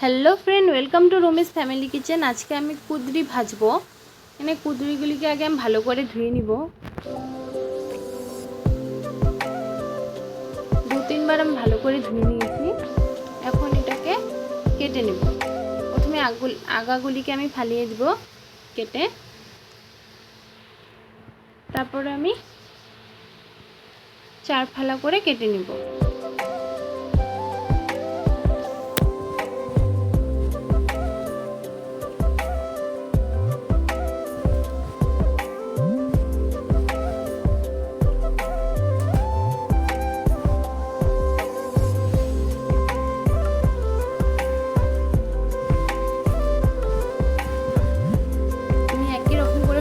Hello friend, welcome to Rumi's family kitchen. আজকে আমি কুঁদরি ভাজবো। এখানে কুঁদরিগুলিকে আগে আমি ভালো করে ধুয়ে নিব। 2-3 বার আমি ভালো করে ধুয়ে নিয়েছি। এখন এটাকে কেটে নেব। প্রথমে আগাগুলিকে আমি ফালিয়ে দিব কেটে, তারপরে আমি 4 ফালা করে কেটে নিব।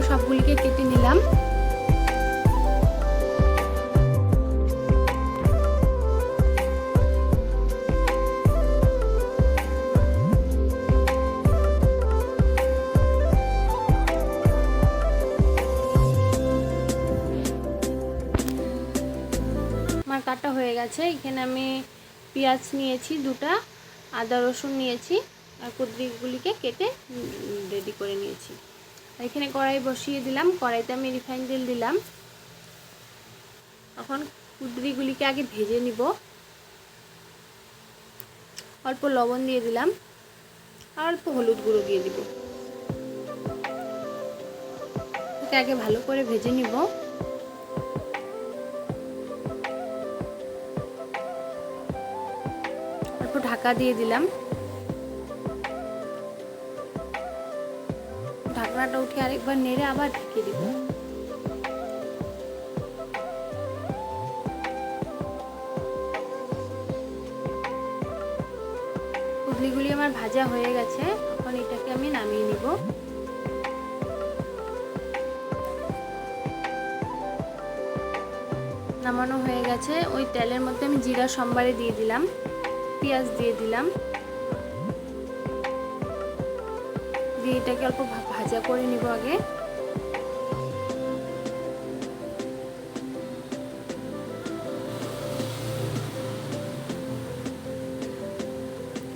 সবগুলিকে কেটে নিলাম। আমার কাটা হয়ে গেছে। এখানে আমি পেঁয়াজ নিয়েছি 2টা, আদা রসুন নিয়েছি, আর কুঁদরিগুলিকে কেটে রেডি করে নিয়েছি। এখানে কড়াই বসিয়ে দিলাম। কড়াইতে আমি রিফাইন তেল দিলাম। এখন কুঁদরিগুলিকে আগে ভেজে নিব। অল্প লবণ দিয়ে দিলাম আর অল্প হলুদ গুঁড়ো দিয়ে দিব। এটাকে আগে ভালো করে ভেজে নিব। অল্প ঢাকা দিয়ে দিলাম। ঢাকনাটা উঠে আরেকবার নেড়ে আবার ঢেকে দিব। কুঁদরিগুলি আমার ভাজা হয়ে গেছে। এখন এটাকে আমি নামিয়ে নিব। নামানো হয়ে গেছে। ওই তেলের মধ্যে আমি জিরা সম্বারে দিয়ে দিলাম, পেঁয়াজ দিয়ে দিলাম, দিয়ে এটাকে অল্প ভাজা করে নিব আগে।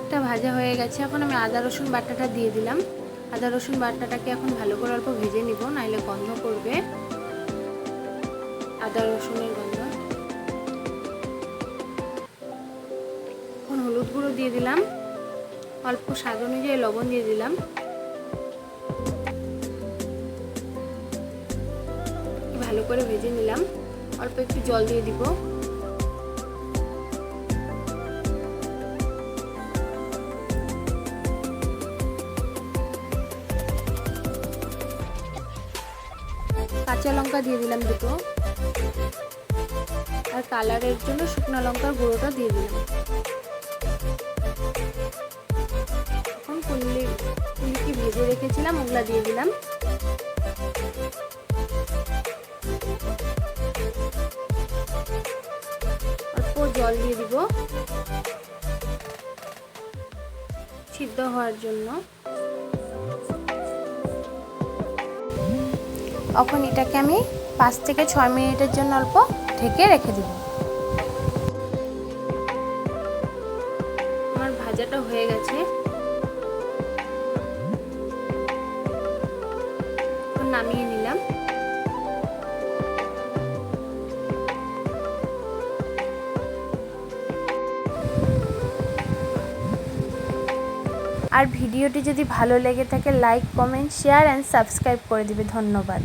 এটা ভাজা হয়ে গেছে। এখন আমি আদা রসুন বাটাটা দিয়ে দিলাম। আদা রসুন বাটাটাকে এখন ভালো করে অল্প ভেজে নিব, নাইলে গন্ধ করবে, আদা রসুনের গন্ধ। এখন হলুদ গুঁড়ো দিয়ে দিলাম, অল্প স্বাদ অনুযায়ী লবণ দিয়ে দিলাম। ভালো করে ভেজে নিলাম। অল্প একটু জল দিয়ে দিব। কাঁচা লঙ্কা দিয়ে দিলাম 2টো, আর কালারের জন্য শুকনো লঙ্কার গুঁড়োটা দিয়ে দিলাম। এখন কুঁদরিকে ভেজে রেখেছিলাম, ওগুলা দিয়ে দিলাম। অল্প জল দিয়ে দিব সিদ্ধ হওয়ার জন্য। এখন এটাকে আমি 5 থেকে 6 মিনিটের জন্য অল্প ঢেকে রেখে দিব। আমার ভাজাটা হয়ে গেছে। নামিয়ে নিলাম। আর ভিডিওটি যদি ভালো লেগে থাকে like, comment, share and subscribe করে দিবে। ধন্যবাদ।